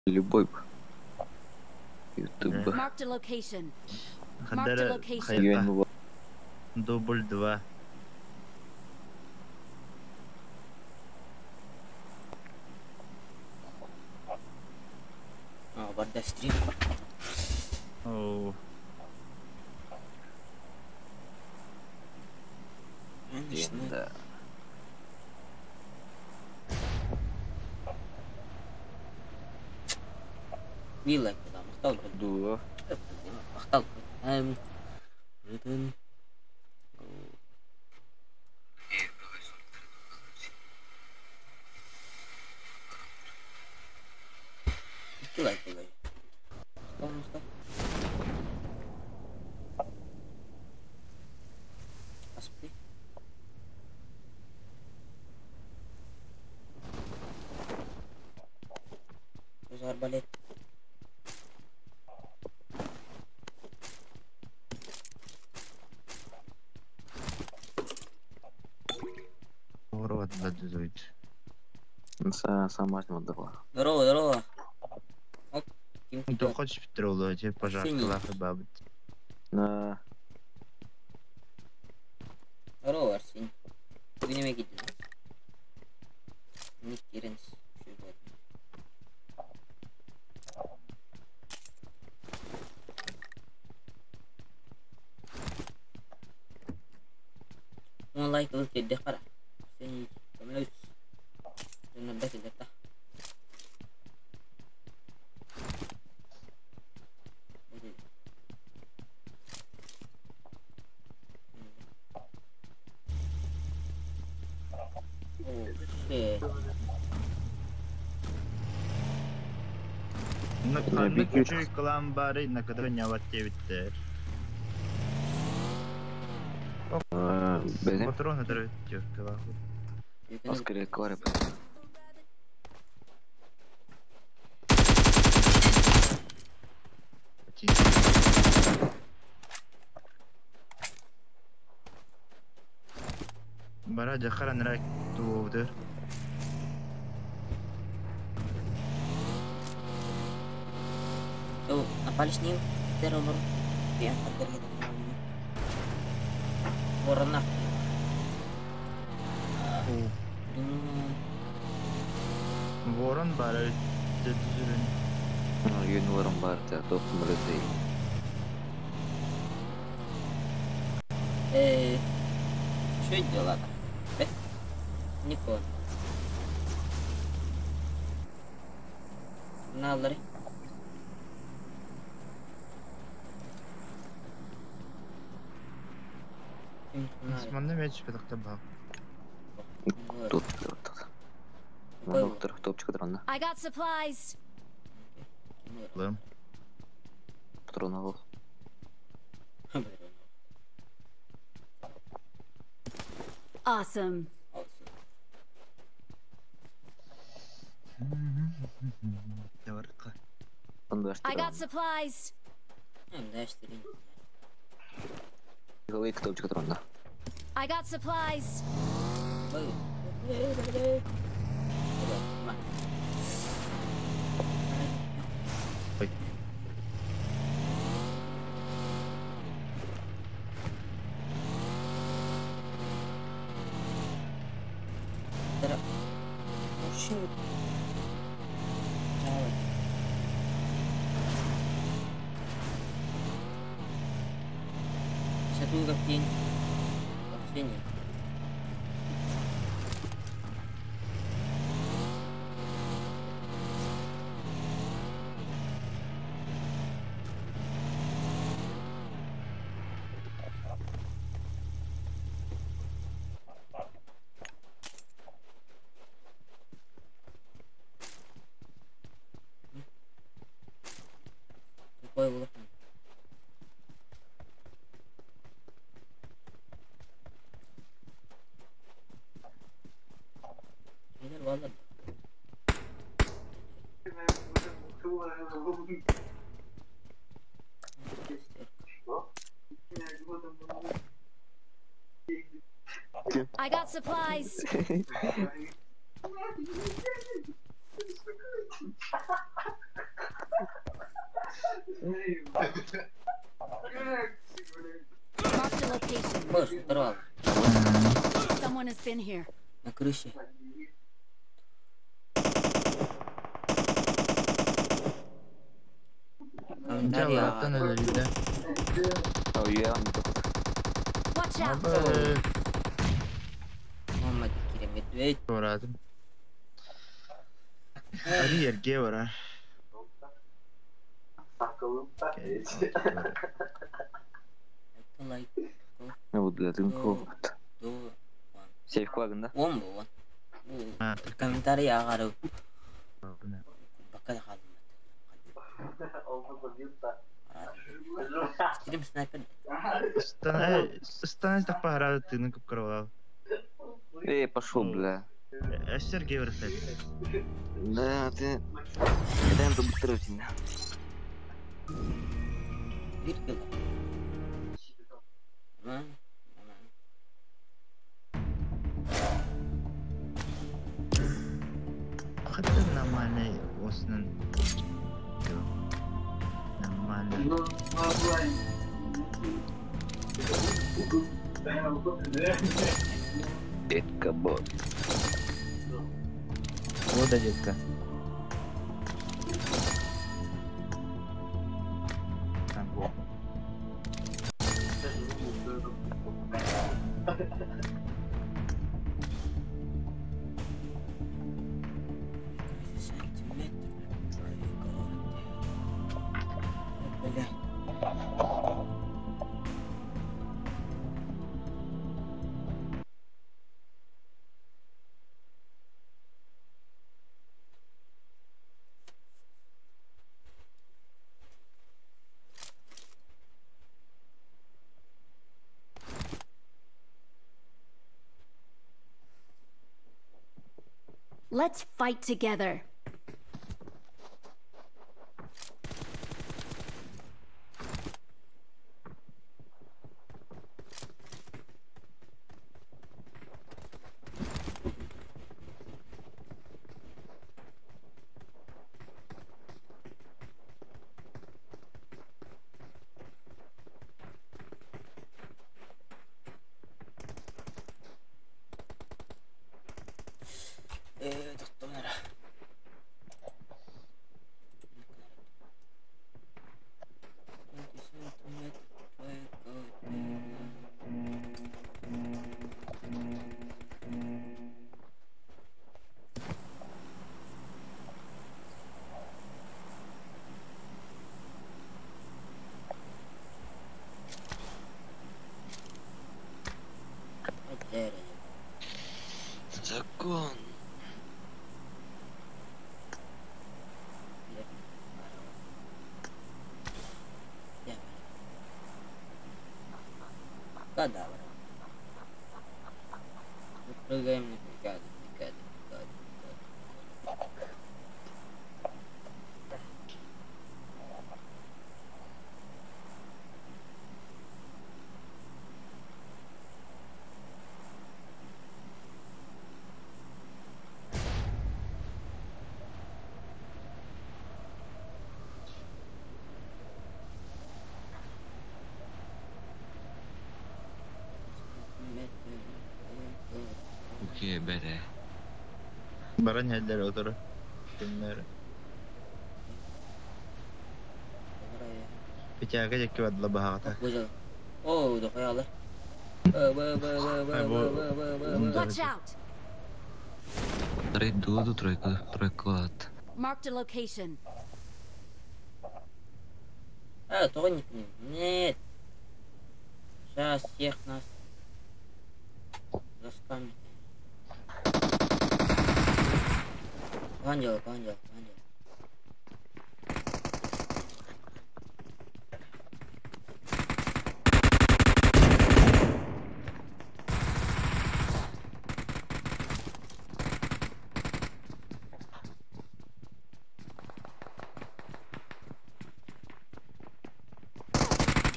Любой YouTube. Marked a location. Marked a Хадара location. хайта. Дубль 2. Борда стрим. Оу. Да. Милая, куда махтал. Дуо. Махтал. Лайк, лайк. Махтал. Аспи. Что арбалет? Ворот задует. Сам возьму два. Здорово, здорово. Оп, Ты хочешь петролу, а тебе пожар Синий. калафы бабы. На Здорово, Арсений. Вы не видите, да? Ник Теренс. Он лайк луки дехара. Арсений, камлюс. Ты надо кидать. На канны кучу каламбары, на которые не ваттевиттер. Безе. Патроны дырыт тёк калафы. Скорее квары. Бара жахаран рак туовдыр. Tuh, apa lis nih? Terus ya, terus gitu. Warna. Ворон бара дэдзүрэн. Yün varım var ya. Dostum öyle değil. Что делать? Не понял. Налари. Османны меч педакта бак. Тут. Доктор топчик дрона. I got supplies. Лым. Патронов. Awesome. Даварка. I got supplies. Головик топчик дрона. I got supplies. Ой. Satu kaki sini. Какой было? Ладно. I got supplies. in here. На крыше. Jauh Комментарий atan ada vida. Oh iya, Watch out! Apa? Muhammad dikirim duit. Suratım. Ari yerge ora. Like ne bu dedim ko. tuh Safe kuagında. on bu on. Ha, Комментарий агару. benar. Bakal kaldım. Kirim sniper. Стана так пограв ти не кукрував. Пошел, бля. Сергей вертать. Да, ты... Это я тут быстро тебя. Bir kıl. Aman. Aman. Hatta namane osnan. Namane. Детка бот. Вот да, детка. Там вот. Let's fight together. Doktorlara. Закон. Cadavra. Prăgăim neplicate, plicate. Okey bere. Baran yerlere otur. Bunlar. Bıçağa çekip adla bahata. Güzel. Oo, udah kayak Allah. Watch out! Тройку от. Marked a location. Только не к ним. Нет. Сейчас всех нас заскамит. Ангел.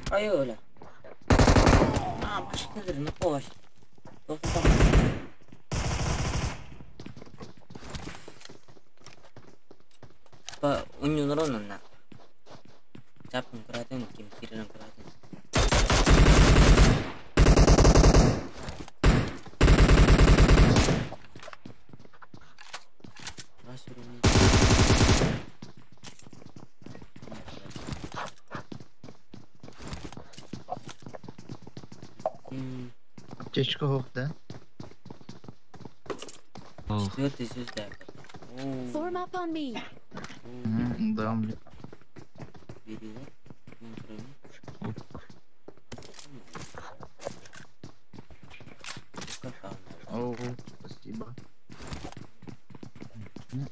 Ayo lah. Masih negeri nepos. Tuh. Pak unyu neronan nak. Capung keratin, kiri keratin. Aптечка yok da. Oh. 400 dakika. Form up on me. Devam. Veriyorlar. Kontrolü. Dikkat kaldı. О, спасибо. Bunu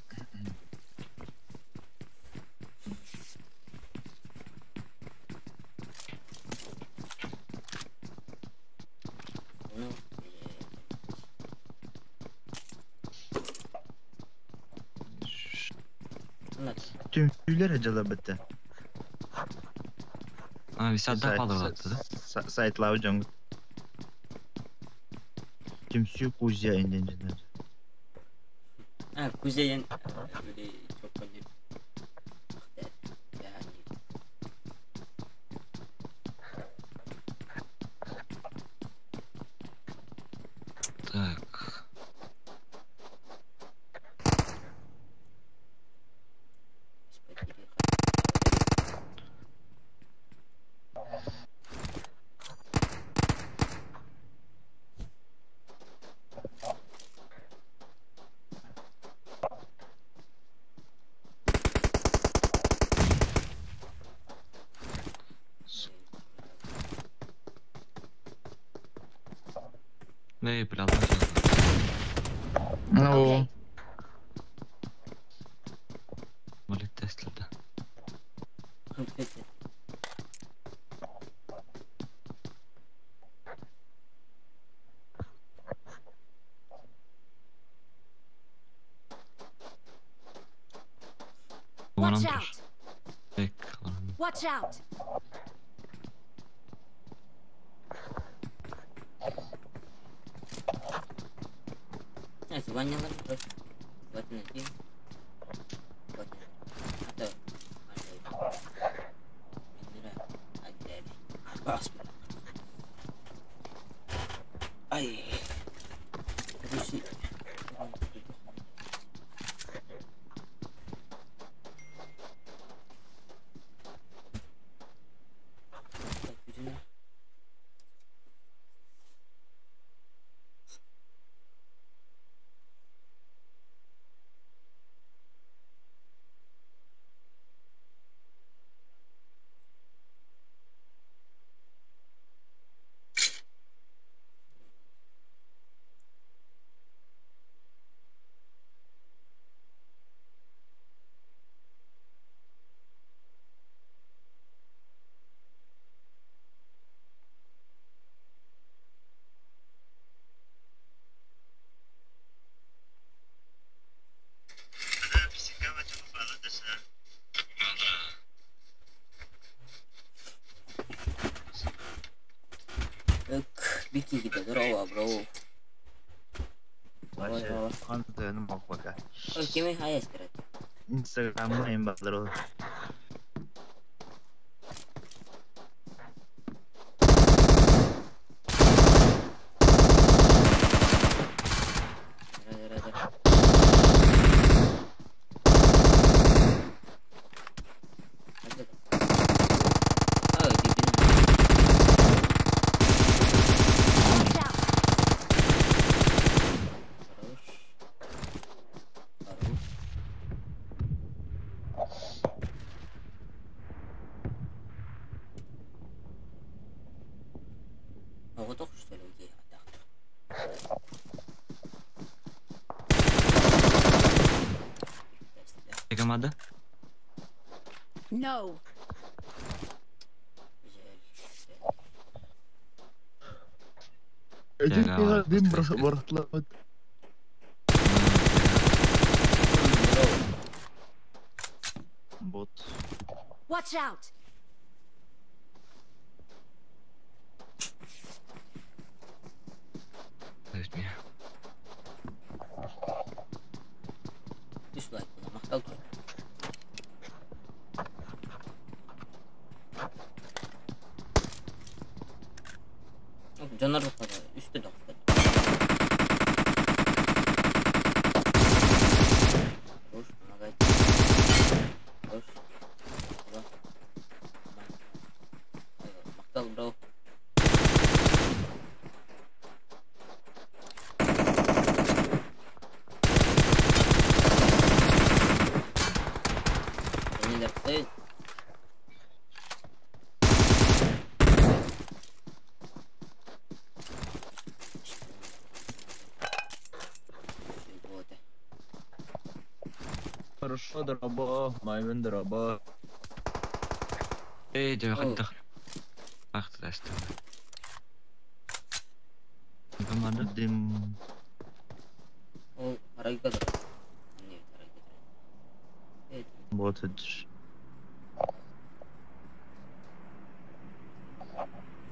anlat. Tüm tüyler acılı bitti. Ha, bir saat daha fazla uzattı da. Saytlar hocam. Tüm suyu kuzya indinciler. Ha, kuzeyin böyle çok böyle yani Так. Ne planlar yazdı? No. Okay. Malit testledi. komplete. Watch Kumanım out. dur. Bek. Watch out. Neyse banyaları bırak. Buat nanti. Buat atau ada. Indra ada ni. Bas. Ay. Terus sih. Bikin kita bro, bro. Başı kantığını bak baka. Oh, kimi hayas berat. Instagram'ı en bakları olur. Rada-rada. Ada tak? Oh, di sini. Watch out. Terus. Baru. Aku tak suka lagi ada. Çekemedi. No. Ödüm Ya, ya var, bin başka baratlamat. Bot. Watch out. Etmiyor. Dislike buna maktal tut. Canlar da fazla. Üstte de fazla. Hoş. Ini dapet. Хорошо, дроба, маймын дроба. جاي أوه. واحد دخل اخذ استوى كم مرة Дим. Oh, haragi ka dra. Ini haragi ka dra. Eh, Вот это.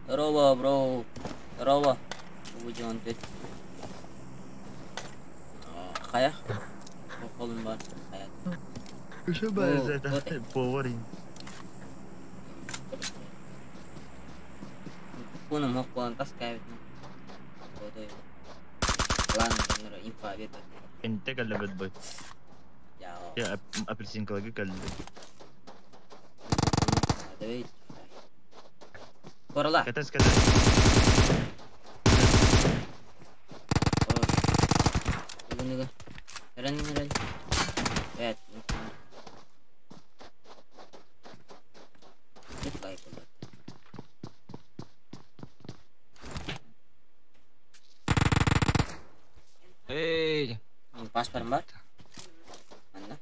здорово, бро. Здорово. Вujud pet. Kaya? Kolun бар. Kaya. Что О, бай за вот это? Повари. Puno mo ko ang tas kaya na. Foto yun. Plan nero info beta. انت قلبت باي. Yao. يا ابلسين كلاجي قلب. Ada wait. Korla. كتاس كتاس. Oh. Niga. Ran. Wait. It like a lot. ايه Yung pass pa rin ba? Ano?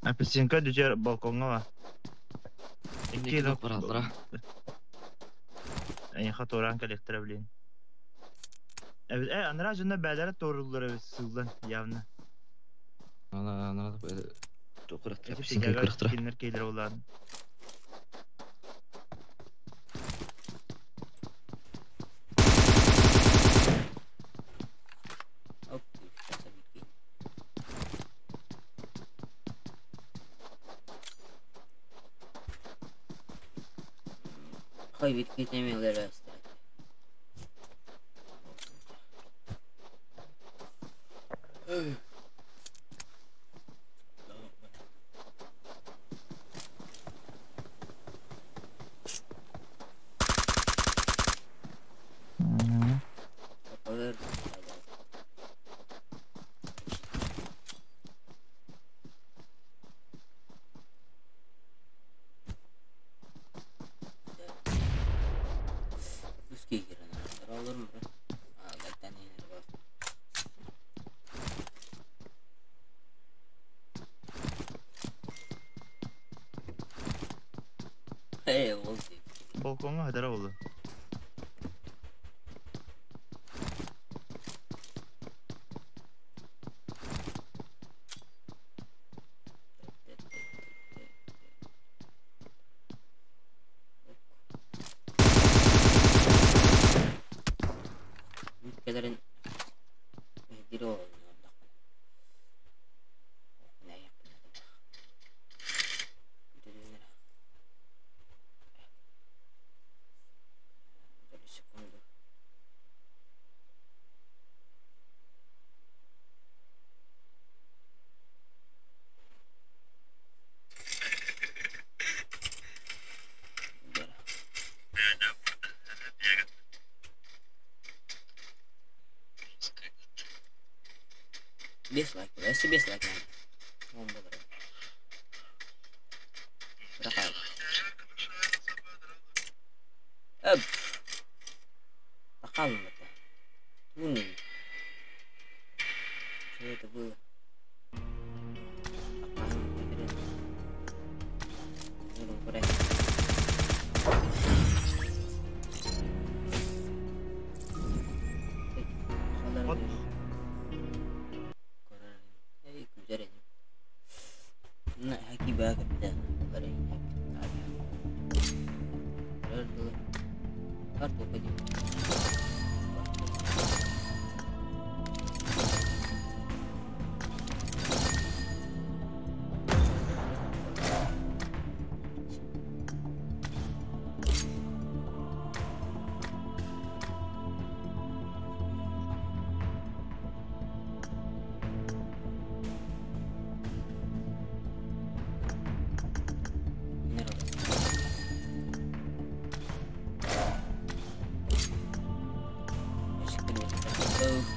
ابلسين كده جر بالكونغا. اني كيلو كده برا اي خطوران كده اختربلين. Evet, انا راجل بعد doğruları sızlan явно. انا تقرا Ece ترابسين كده tegaga كرخترا kinler keyler olan. Okay, sasabihin. Koy bitkit yemeğleri rastlar. Kapalır. Üsküye giren araçlar olur mu? Aa, zaten yine var. Hey, oldu. Balkonga hadara oldu. Ülkelerin diri oynuyor. Ne yapıyor? Bir sekundu. Dislike, si dislike na. Bomba ba? Rakal. Ab. Rakal mo to. Tunin. Saya to bu. Rakal mo to rin. Tulong ko rin. What? Ay, kujarin. Na haki bakit na kujarin. Kartu pa din.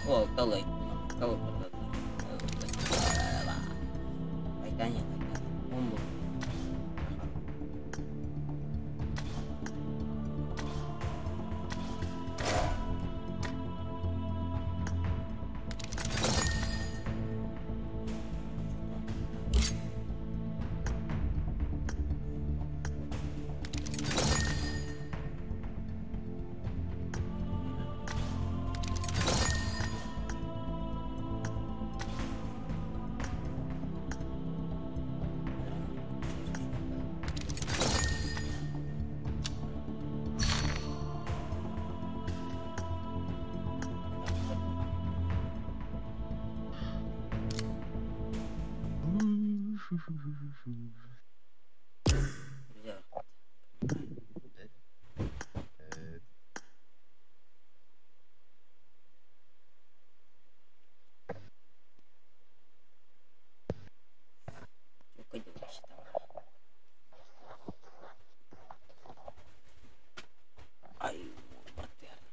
Oh, talay. Kalau pernah. Kaitannya. Bombo. Güzel. Çok acı bir şey tamam. Ay, battı yarın.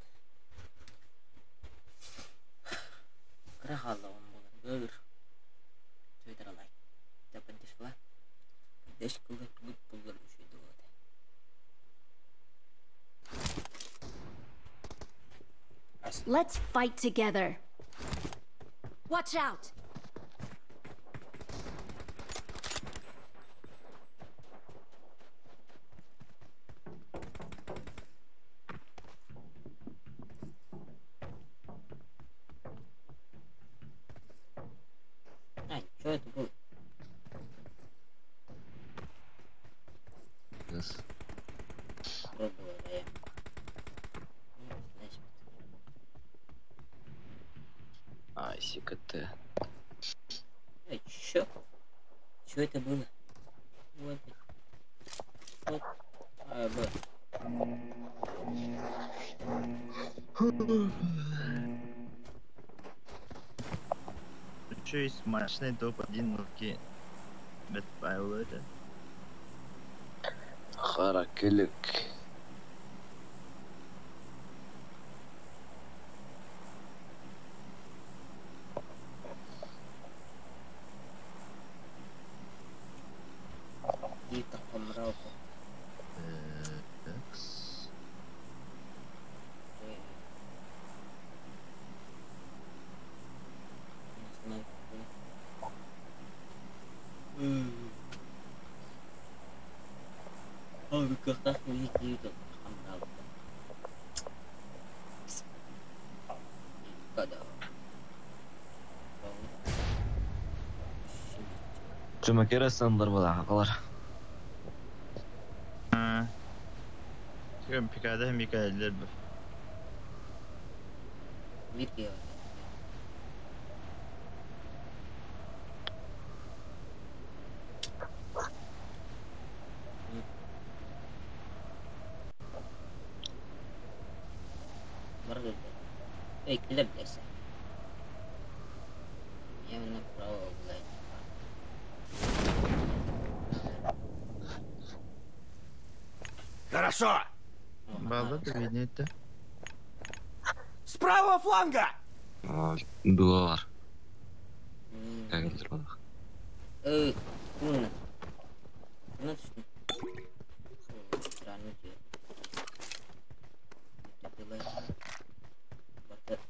Kira halda on bulan. Gör. Twitter alay. Dapat dişla. Diş kılır bulur bir şey doğru. Let's fight together. Watch out. Ay, şöyle bu. Yes. Bu ya. Neyse. Ай, сикоте. Эй, чё? Чё это было? Вот. Вот. А, было. Що із смачний топ-1 ловки без пайвлета. Харакелек. И так помрал. Такс. Oh, kertas ini gitu. Hamdal. Kada. Cuma kira sandır bu da hakalar. Hem pikade hem hikayeler bu. Video. Baru killer biasa. Yang nak pro like. Хорошо! Bağla da vignette. С правого фланга! Dua var. Kayak gitu loh. Mana? Mana sih? Teranu dia. Itu lagi. Batet.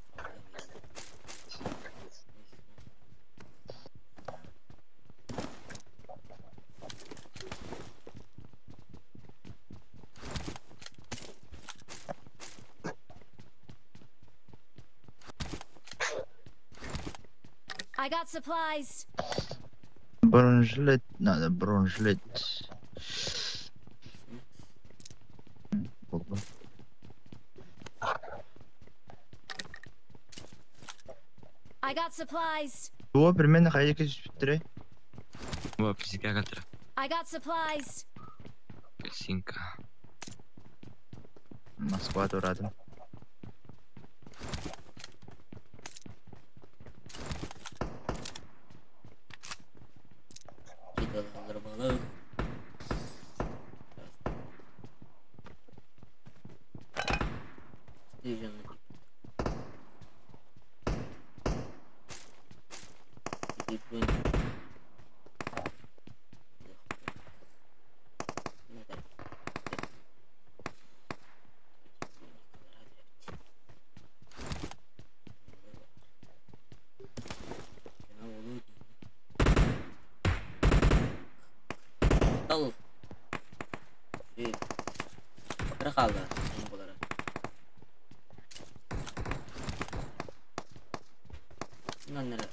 I got supplies. Bronzlet. Nada bronzlet. Oldu. I got supplies. Tuo per me haydi kes bittire. Gua fisika agak tera. I got supplies. Fisinka. Moskva doradım. Kita terbalik. Station lagi. Di pun. Bir kırık aldı bombaları. Bunlar nerede?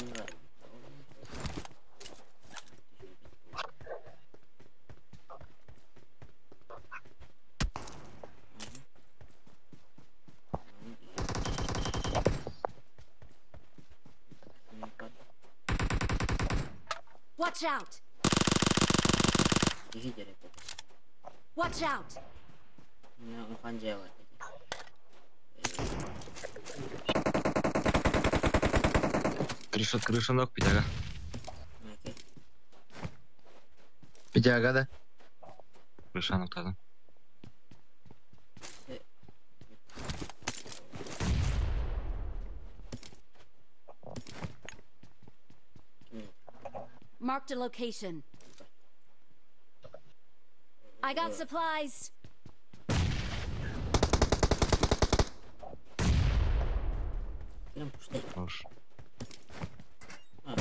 Bunlar. Watch out! İki kere bu. Watch out! Ne o kancaya var dedi. Крыша ног, питага. Okey. Bir dakika da. Крыша ноктадым. Marked a location. I got supplies. Gelin puştay. Хош. Ha.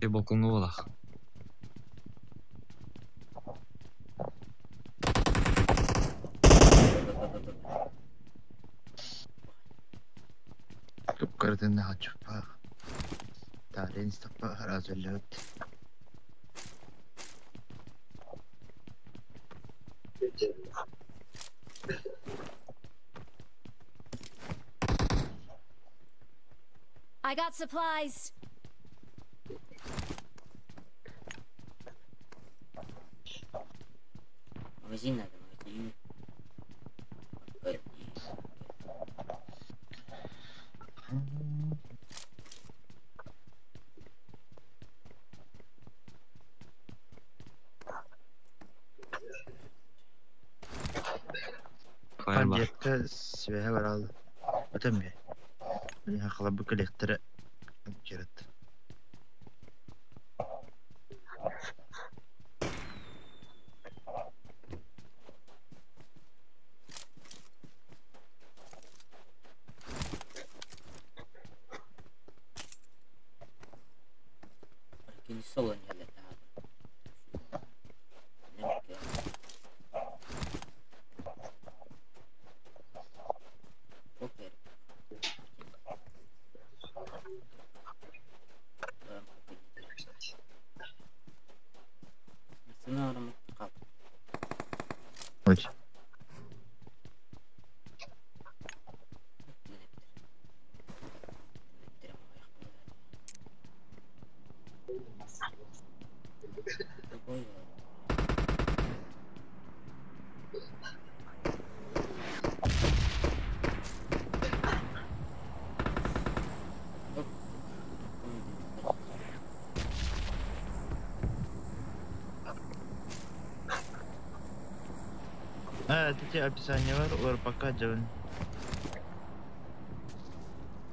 Те балконго болах. فكرت انها هتشوفها. تعالين استقبلها رازلوت. I got supplies. Магазин надо, магазин. Окей. Хайр бар. Панжетка свеге бар алды. Ötem be. Ben hakla bu kolektöre gerek. İkincisi olan yerlerde abi. Ne bakıyor? Çok yerim. Nasıl aramak kal? Oy. Эти описания var, or покажем.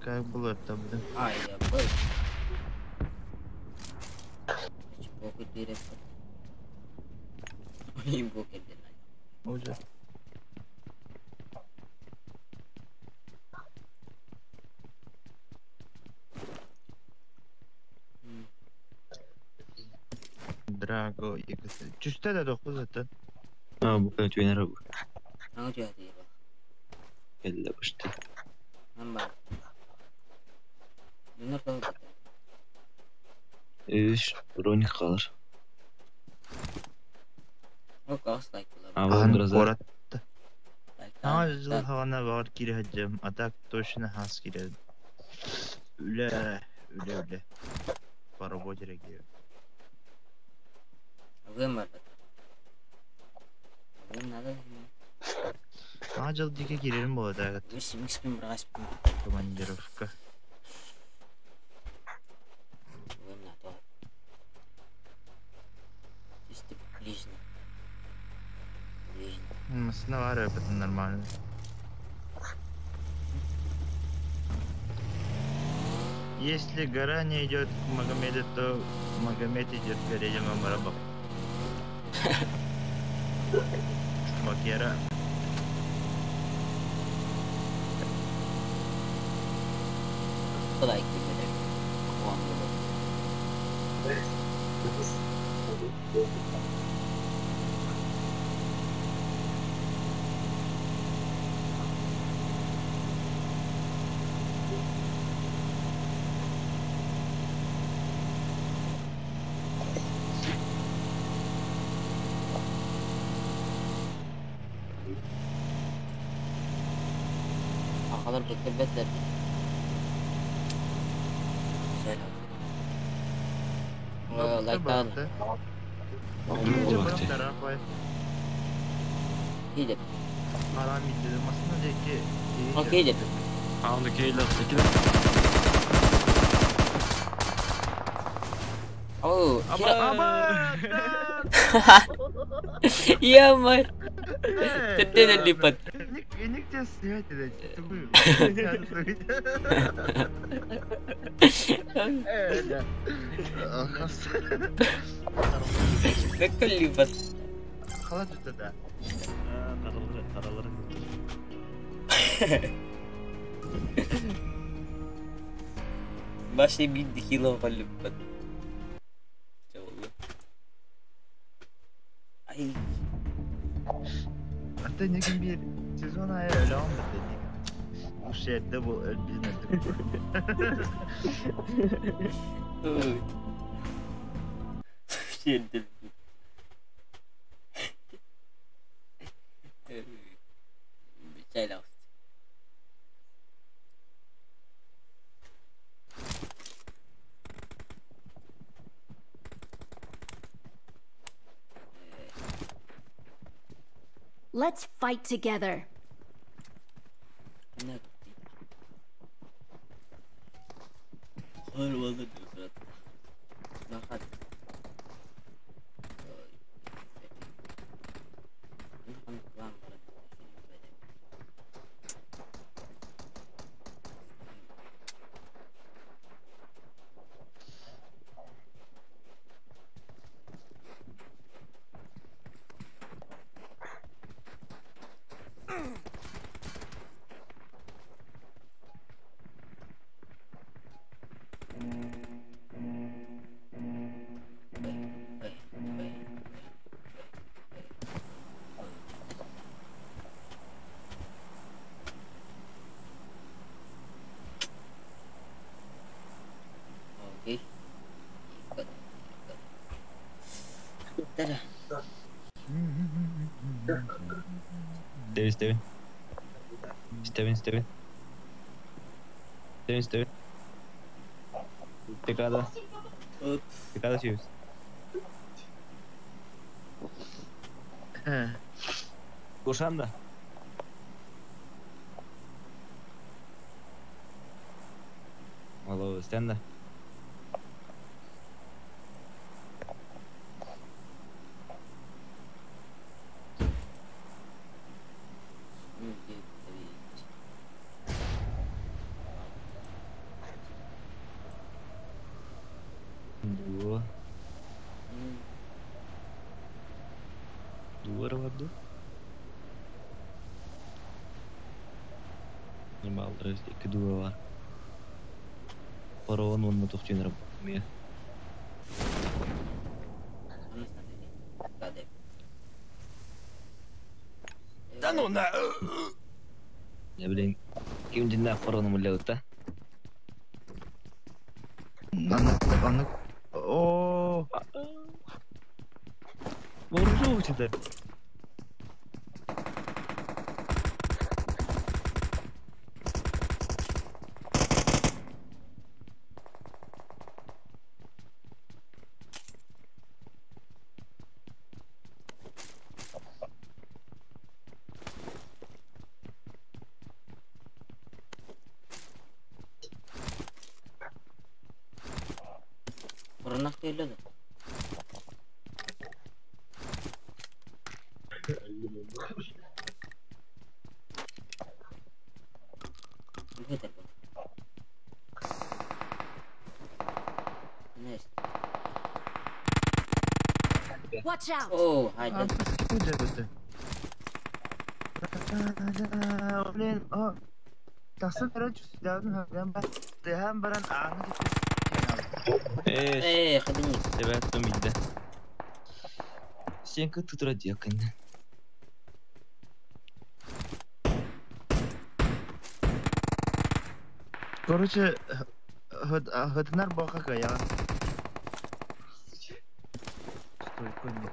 Как было там, да? Ай, я был. Бокет директор. Ой, бокет директор. Уже. Драго, чувствую, да, дохуй zaten. Bu kadar tüyene bu. Hangi cihazı bak? Elle başta. Ben bak. Bunlar kaldı. Ronik kalır. O gaz like'lar. Ama biraz Korat. Like. Ağzı havana var gireceğim. Atak toşuna has girelim. Öyle. Para bocere giriyor. Abim var bak. Abim nerede? Acil dike girelim bu arada. Mix bin bırak bin. Командировка. Abim nerede? Чисто ближний. Aslında var öyle нормально. Если гора не идет к Магомеду, то Магомед идет к горе Ямамарабах. Макера. Kolay gibi. Akalar bekletler. Oh, like that. İyice Vakti. bırak tarafı. Hidup. Haram indirdim aslında zeki. Oke, hidup. Anda kayla sekile. Oh, Apa? iya, Mar. Gede dan lipat. Ini just ya tidak tunggu. Bekal lipat. Kalah tuh dah. Karaları. Masih 1 kilo kan lipat. Coba. Ay. Hatta ne gün bir sezon ayı öyle olmadı. Bu şeyde bu bilmedim. Shit. Bicara. Let's fight together. Enak. Hal banget berat. Makan. Ini kan pelan banget. Oke. Ikut. Dadah. Steven. Picada sih. Kursan da. Halo, stand da. Dua rawat. Normal terus kedua war. Paron untuk channel ya. Да ну на... Ya bilin kim dinle paron mulauta. Anlık. Oo. Vurdu uçtu. Pernah kilo tuh. Lihat aku. Nice. Watch out! Oh, ada. Apa sih aja betul. Ulen oh. Tasıl kara cüslerini hem baran anı Хадин. Evet, Tomil'de. Sen kötü tuturadı yakın. Короче, хатынар бака я. Стой, конник.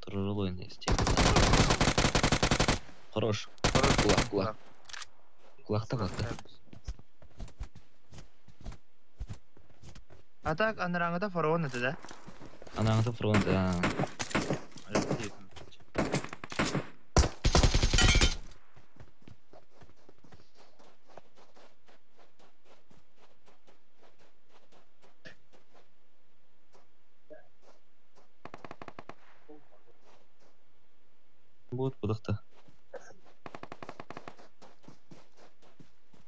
Турурул oyunu Хорош. Kulak. Kulakta kalktı. А так, анараңыда фараон это, да? Anağında front. Вот budakta.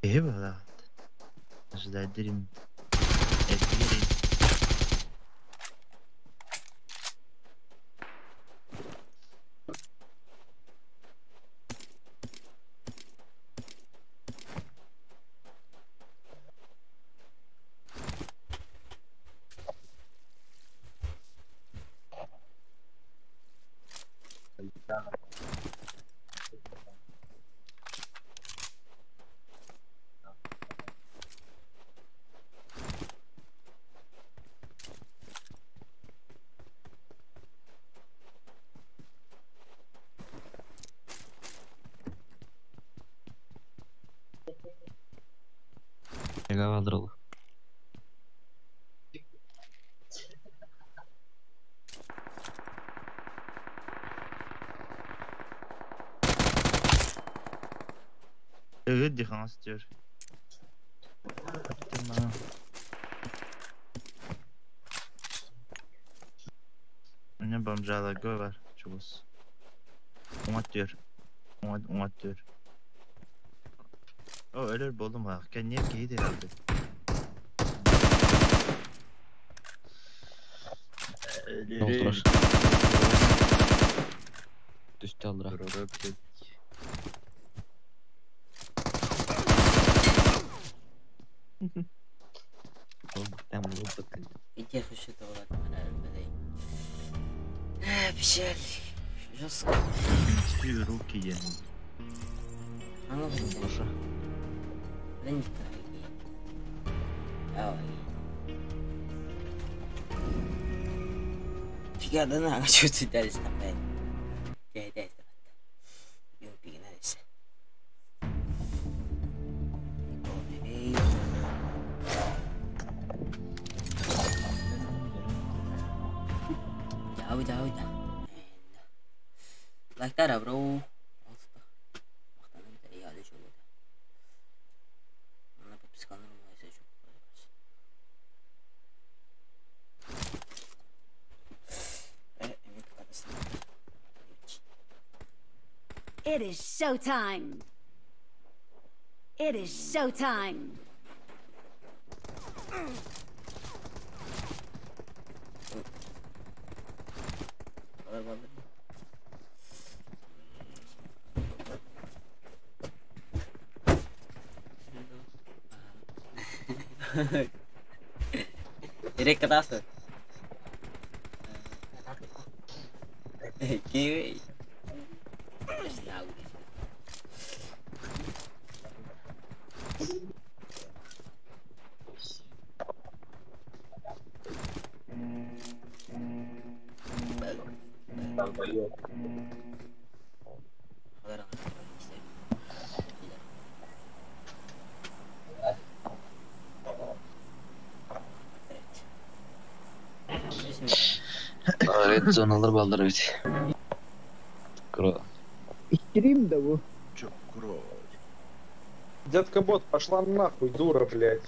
Была. Ждать дрим. Яга калдырылды. Evet, defans diyor. Tamam. Ne bamcalar gö var çubus. Umat diyor. Umat diyor. O ölür buldum ha. Niye giydi herhalde. Dolduruş. Düştü aldıra. Ben bunu bakın. Иди хочу то ладно, наверное. Печаль. Жестко. Четыре руки я. А ну, Хорошо. да не траги. Давай. Фига да на, что ты дали стопай. Я дай стопай. Юм пигнались. Эй. Udah. Like that, bro. Makanan dari ada coba. Mana pepis kantor mulai saya coba. Ini kata sana. It is showtime. It is showtime. Direkt ke atas tuh. Kiwi. Tahu. Red zonalar baldır evet. Кро. Стрим да вы. Çok kuru. Детка бот, пошла нахуй, дура, блядь.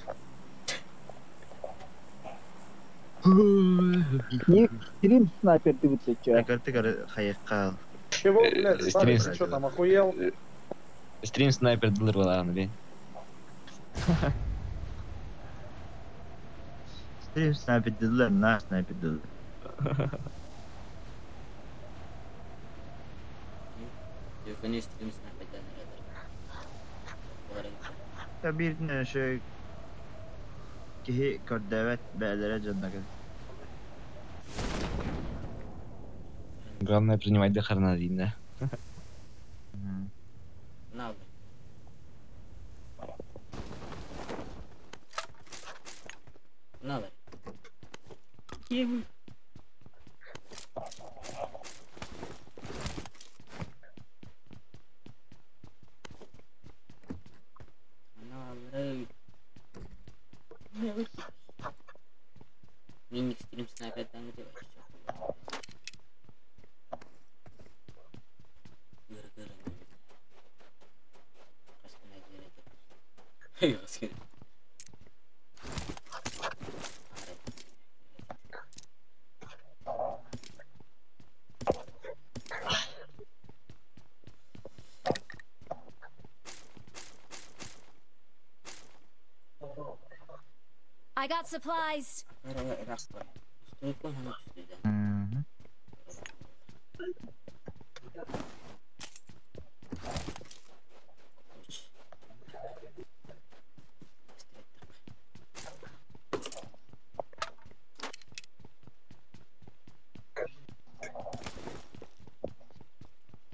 Стрим снайпер ты выключай. Tekrar hayıkkal. Чего, блядь, стрим. Сталин, ты что там, охуел? Stream sniper dılır balağını be. Stream sniper dediler, ne sniper dediler. Beni stream snap'ten aradır. Olarak Ya bir ne şey ki davet бәләре жанна гел. Главное принимать дохарнадин, да? ne aldı? Ne alır? Kim? Ne alır? Ne alır? Minik stream sniper'dan gidiyor. Gır. Kaskına girecek. Kaskına. I got supplies. Rak var. Üstüne koy hemen üstüne.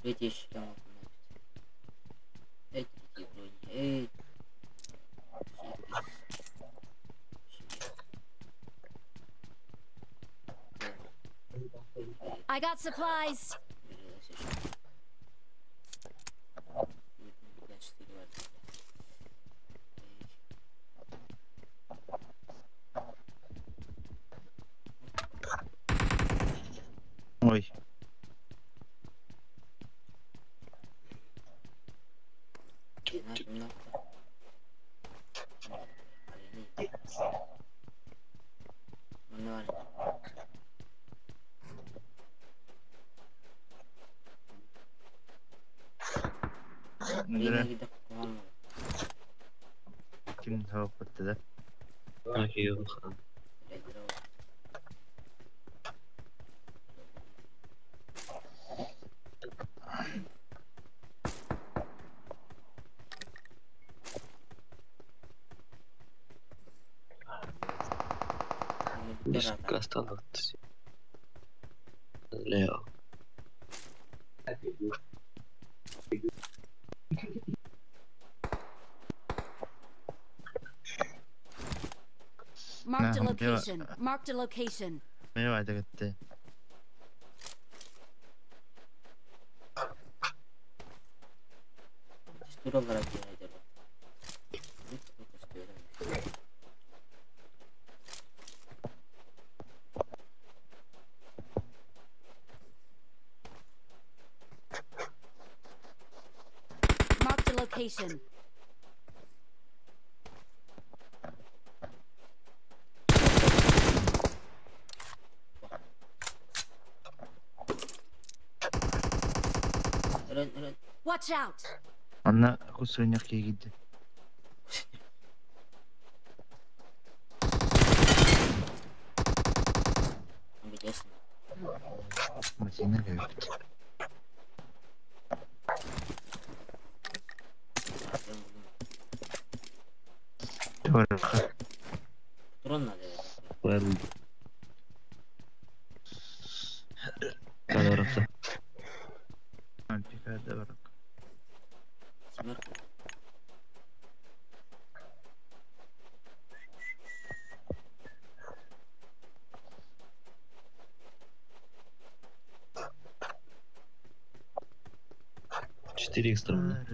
Видишь, там вот. Эти вроде. I got supplies. Ой. Kim tavuk bitti de. Okey, yok. Сколько осталось? Лео. Marked a Nah, location. Marked a location. Ne vardı gitti. Destur olarak acaba. Çok istiyorum. Marked a location. Eren. Watch out. Anna kusunya kiye gitti. Biliyorsun. Masina gitti. Ben buldum. Doğru. Drone nerede? Well. Kalau rasa. Antikada bırak. Smer. Четыре экстремна.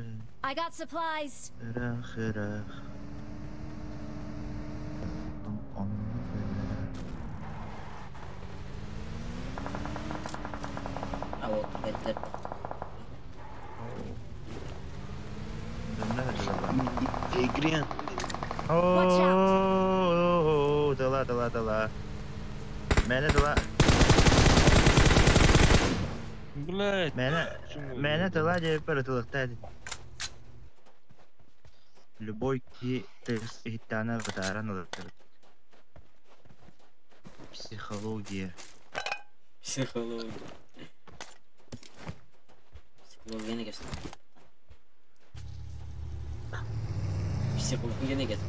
I got supplies. Hırah. Ha o tüfekler. Игрен. Watch Дала. Мене дала. Блять. Мене дала де перетылыкта. Любой ки текст хиттана гытаран алыр. Психология. Психология. Psikolog yine geçti. Psikolog yine geçti.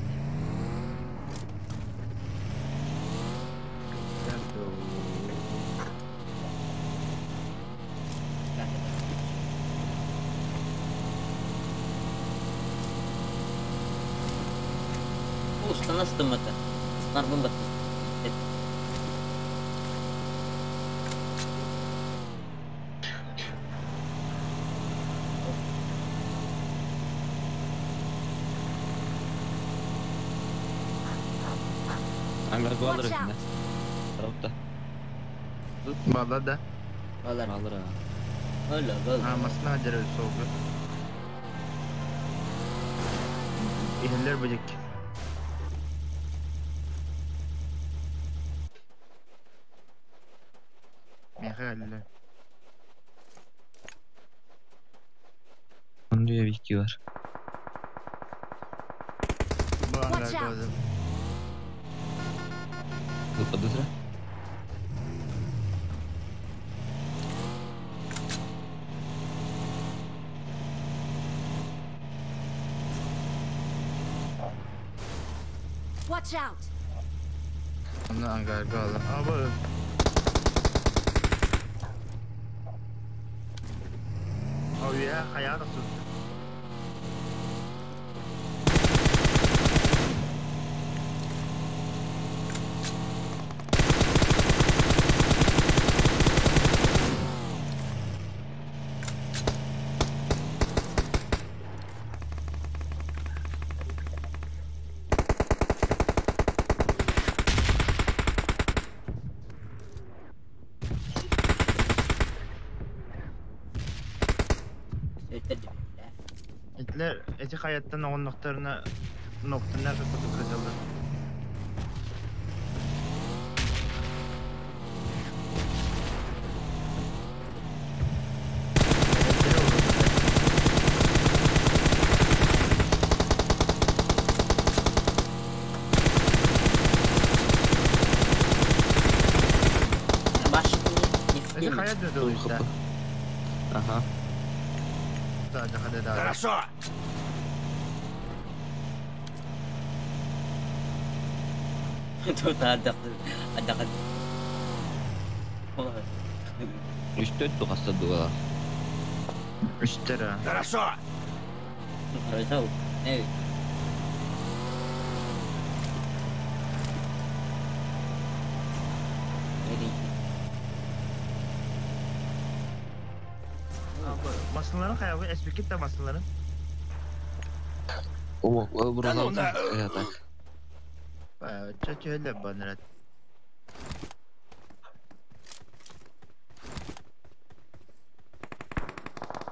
Usta nasıl mıdır? Sınavın bitti. Hangar Watch kovalır out. içinde. Tarafta. Valla da. Vallahi Alır ha. öyle böyle. Almasına hacer öyle soğuk. İhiller böcek. Mehalle. Onun diyor bir var. Bu hangar Watch out. kovaladım. Zıpladı sıra. Watch out! Onu hangar kovaladım. Ama oh ya, hayal nasıl? Ötedi. Hitler etik hayattan o noktalarına noktalar kapatıp kazandı. Başka Etik bir hayat ne dolu işte. Aha. Sadece hadi daha. Хорошо. Тут ada Üstü tukasta dua. İşte ha. Хорошо. Harus tahu. Jadi Masaların hayatı espekit de masaların. O buradan Tamam, da- yatak. Bayağı öyle bana.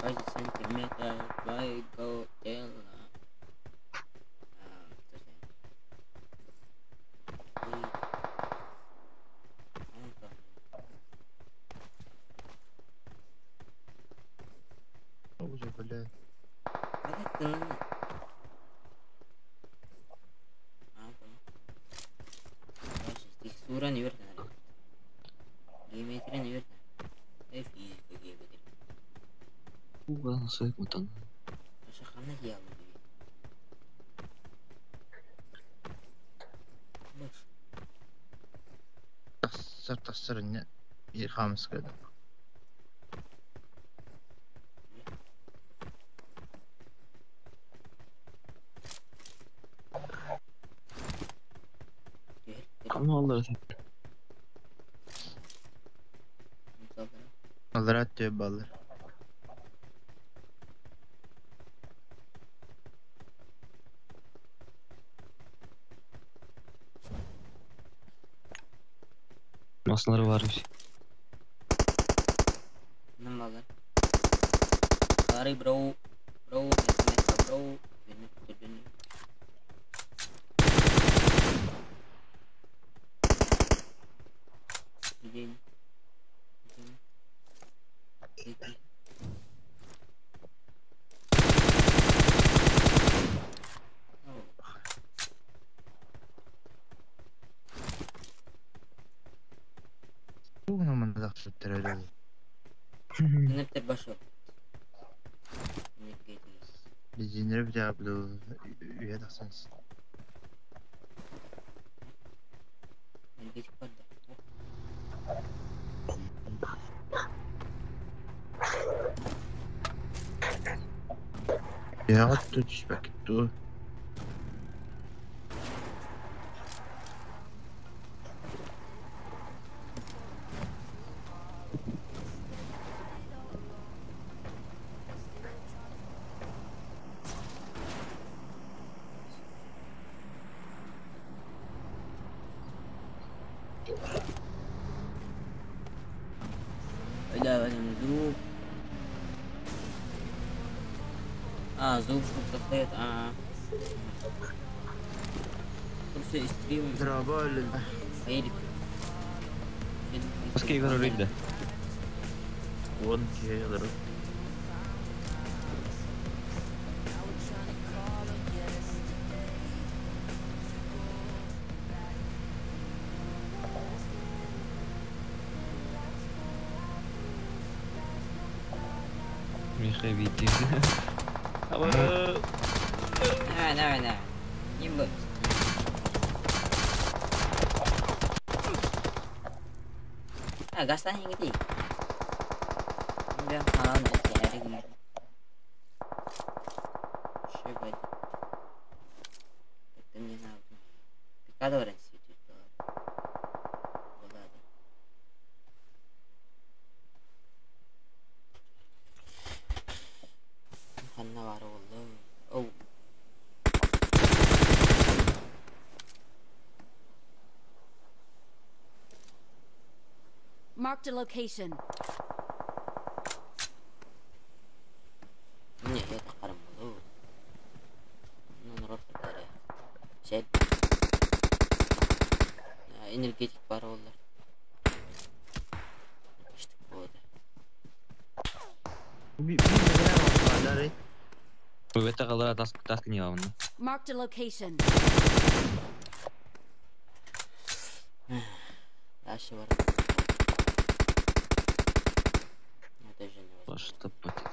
Ay sentimental, why go tell O böyle. Tekstura ni verkan. Geometri ni verkan. Fizik geometri. Nasıl ikutan? Masakannya ya. Bos. Tasarını ilhamız kadar. Ama olur. Allah atıyor balır. Masaları varmış. Nambalan. Sorry bro. Bro, meta bro. Yun. Begin. Bu zaman da tutturuyor. Ini terbaso. Dizinleri bir daha bu üye dasınız. Ya тут бак ту. Ada macam Zoom. Zoom terkait terus stream Драбал. air. Пускай игру рыгда. Он кедр. Миха видит. Nah. Nyebut. Gas lah yang gede. Udah malam dah ada gini. Siapa? Katanya nak. Picado orang situ tu. Bola ada. Hanna baru Allah. Oh. Marked a location. Ini ya takar mulu. Menurut saudara. Shed. Nah, energetik baru Allah. İşte bu da. Bir neler var? Бета қалар таsk не авна. Marked a location. Aşı var. Это же не Баш тапати.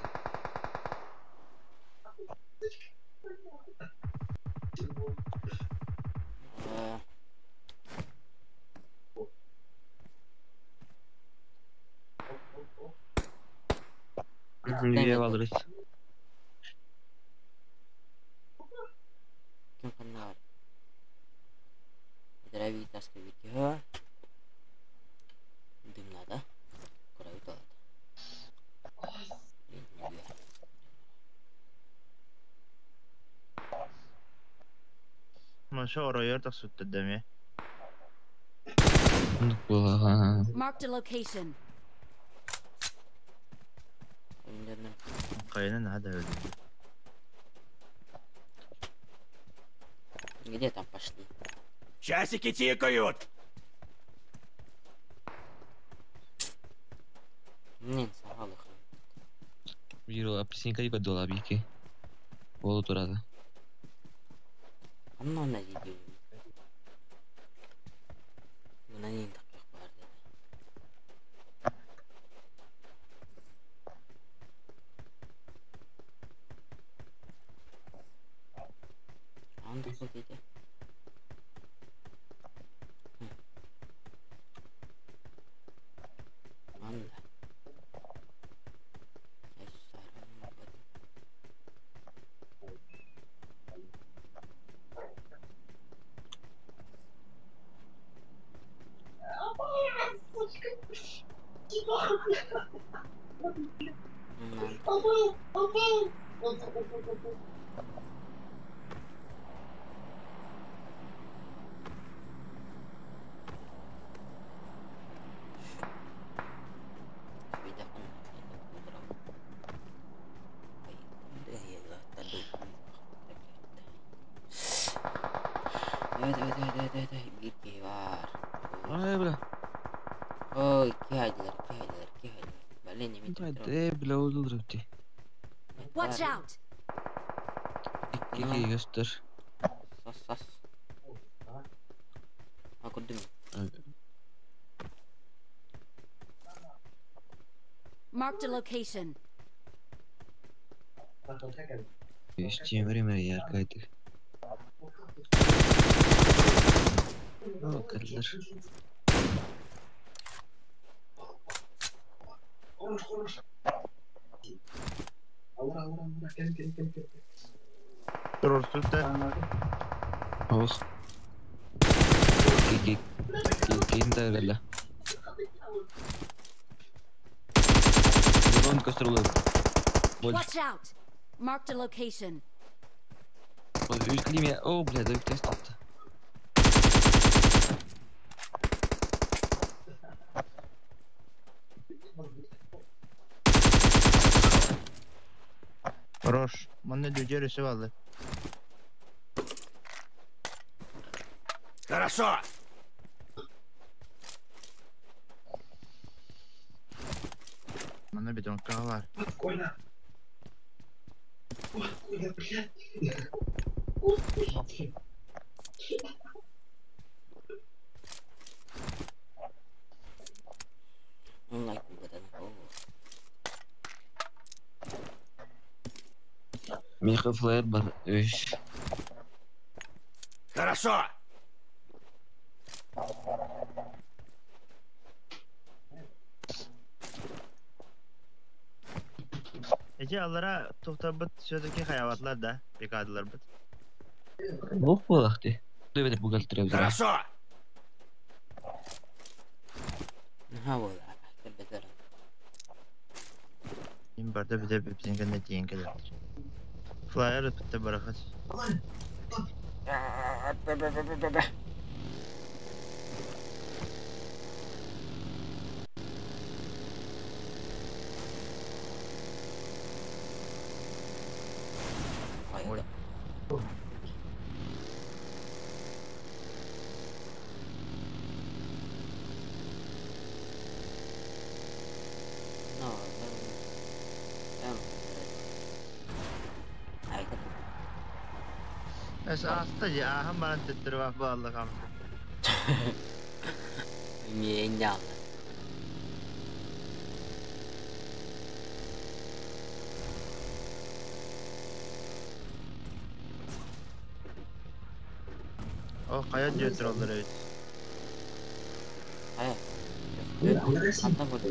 Üye alırız. Kim kenal? Здравей, таска видео. Дым надо. Круто. Maşa oraya da süttü demi. Marked a location. Kayanın hadi öldü. Где там пошли? Часики тикают. Не, сорвал их. Виру апельсин кайба дола бики. Болу турады. Оно на видео. На ней таких бар dedi. Anda kok dedi. Anda. Gitu var. Ay bla. Oh, iki haydiler. Balen yemin Hadi bla olur öte. Watch out. İki göster. Sas. Aku demi. Marked a location. Еще время ярко этих. О, кадр. Durur tuttu. Ох. Кинда гала. Вон костролы. Больше. Watch out! Marked a location. Климе. О, бля, да тест отта. Хорош. Мене люди рисували. Хорошо! Мене бідонка var. Like buatan. Oh. Меха флэр бар. Өш. Хорошо! Ece allara tohtabıt sözdeki hayavatlar da pekadılar bıt. Ох, балахты. Дэвид бухгалтер. Хорошо! Ha bola. Better. Kim barda bir de bizden kendine diyen kadar. Flyer tuttu bırakat. Oi. No. Ay, Es hasta ya hemen tuttur bak bu Allah kamsa. miệng nhầm. O kaya götürüyorlar evet. Ayo. Atla bola.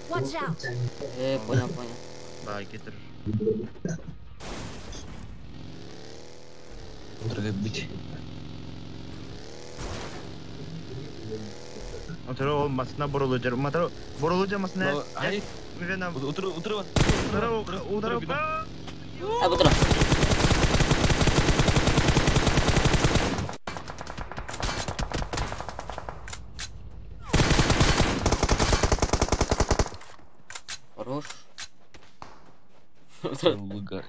Watch out! Punya. Bak getir. Трогай быть. Otur olmasına borulucu. Motor borulucu masına. No, ay. Müfenam. Утро. Udara. Ah, betul. Terus. Луга.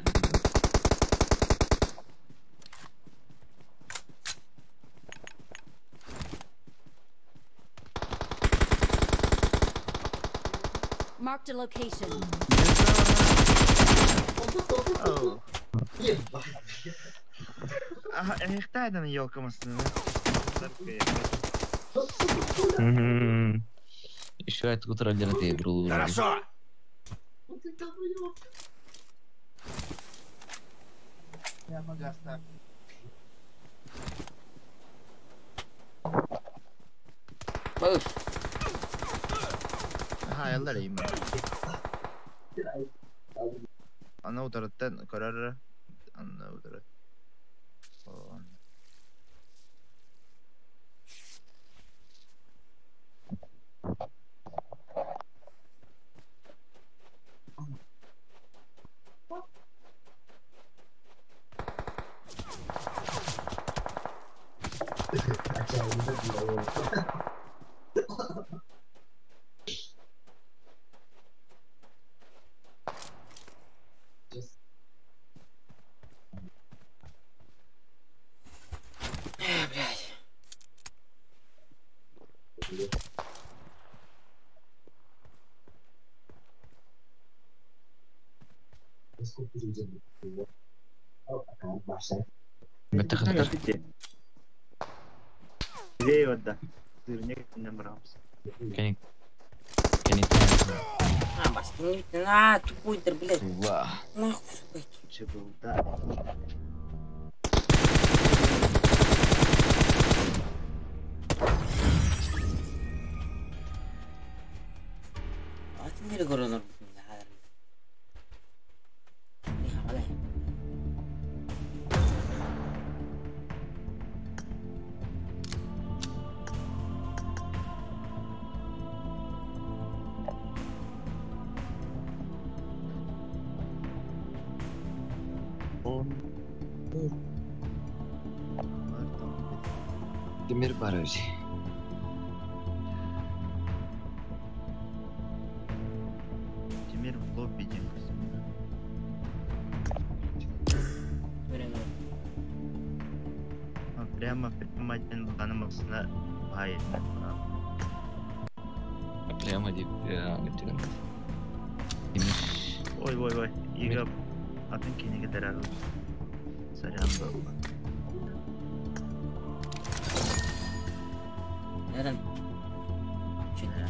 Marked a location. Oh. Aha, ehtiyacın yok aslında. Еще это утро где-то я брал. Хорошо! Bagus. Hayaller iyiyim ben. Ana utarıttan karar. Ana utarıt. Блядь. Это хата. Где вот да? Сырник не брался. Кенни. Ah, basta. На, тупой, блядь. Tuba. Нахуй, сука. Чебута. А ты не регулярно. Demir бар өзі. Тимир в лобби дейміз. Прямо один танымысына байына. Прямо деп өтеген. Ой. Игі атын кенеге дәрәр өз. Сарян болды. Neren? Şöyle.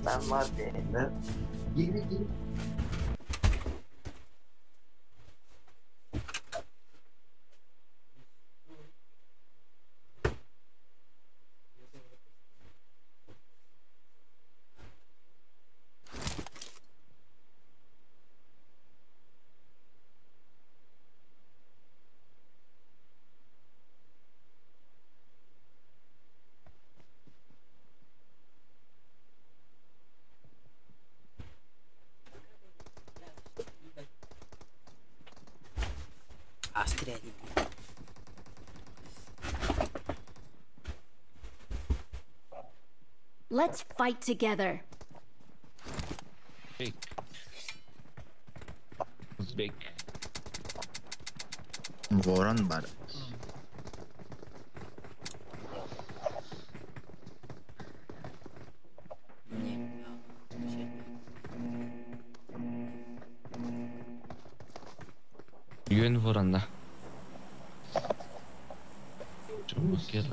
Ben var değilim. Gel. Astrea gibi. Let's fight together. Bek. Uzbek. Voran var. Yön voranda. Çabuk gel.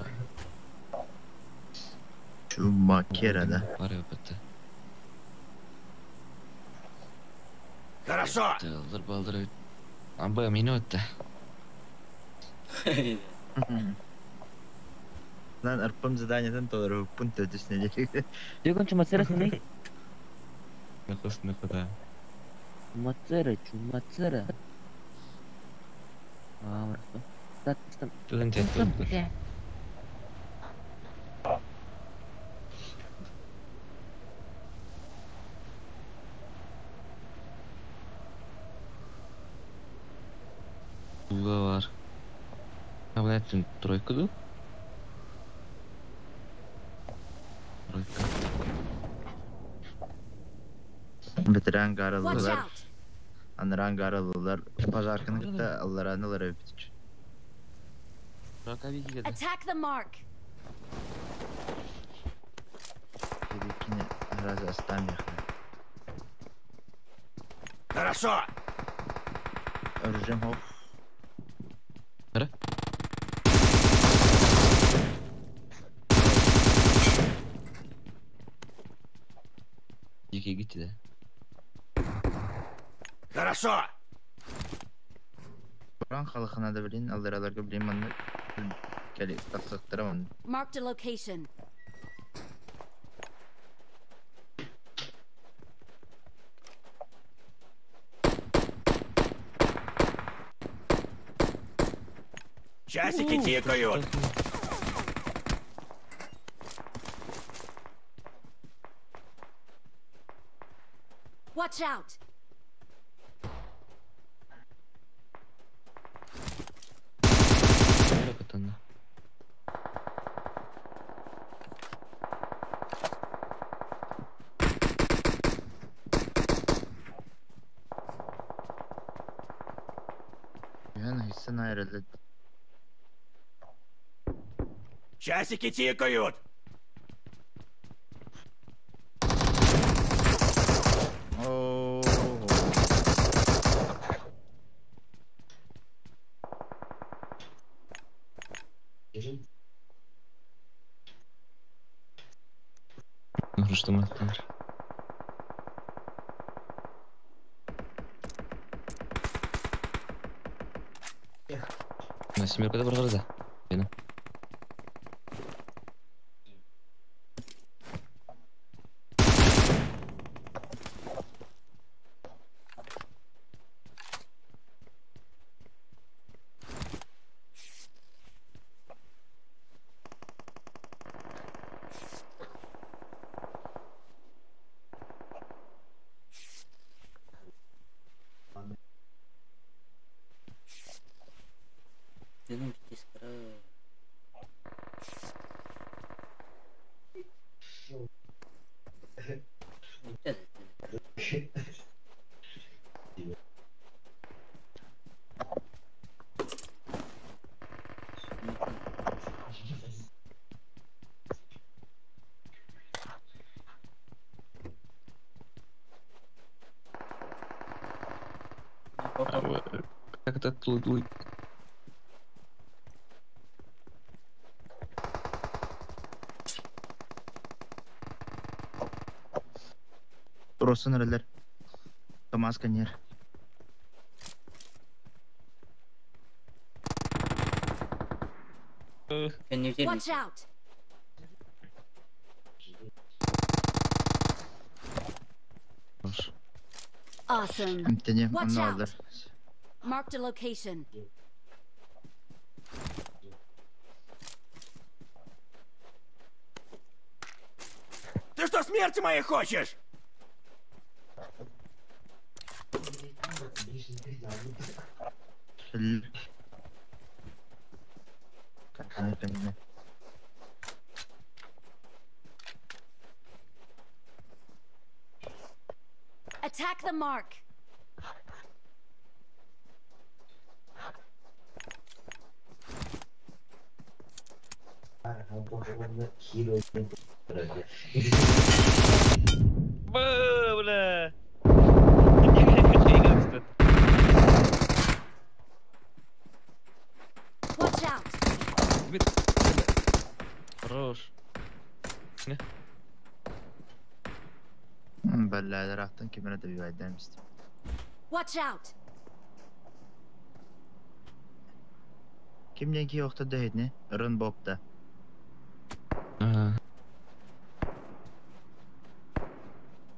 Şu makerada. Var ya bata. Хорошо! Baldır. Amba minuta. Lan arpam zadanyadan dolar hukun tadısını değil. Diego cuma sini. Nakos nakada. Cuma sera. Ah, merasa. Tatap. Tuhan tentu. Dua var. Apa itu? Trojka tuh? Trojka. Bitiren Watch garalılar, out! anıran garalılar. Pazarkını da Allah'a anılar öpütücü. Trojka bir iki Attack the mark. Dedikini razı aslan yakın. Хорошо! Öreceğim hop. Nere? İki gitti de. Хорошо! Kur'an halkına da bilin, Allah'larga bilin ben de gelip taksaktıramam. Marked a location. Часики тикают! Watch out! Nere katanda? Yani hissen ayrıldı. Часики тикают! Oo. Rüştüm attılar. Nah, семерка да бар да. Бені. Canım gitti sıkara. Как это тлуй. Burası nereler? Tamaz kanyer. Can you hear me? Watch out! Awesome. Amtani Watch onu out. alır. Marked a location. Ты что, смерти моей хочешь? Şöyle. Kanka kendine. Attack the mark. Бля. Şey geldi. Watch out! Хорош. Bella'da rahattan kimine de bir vaydem istedim. Watch out! Kimdenki yoktu değil ne? Rın Bob'da. Ага.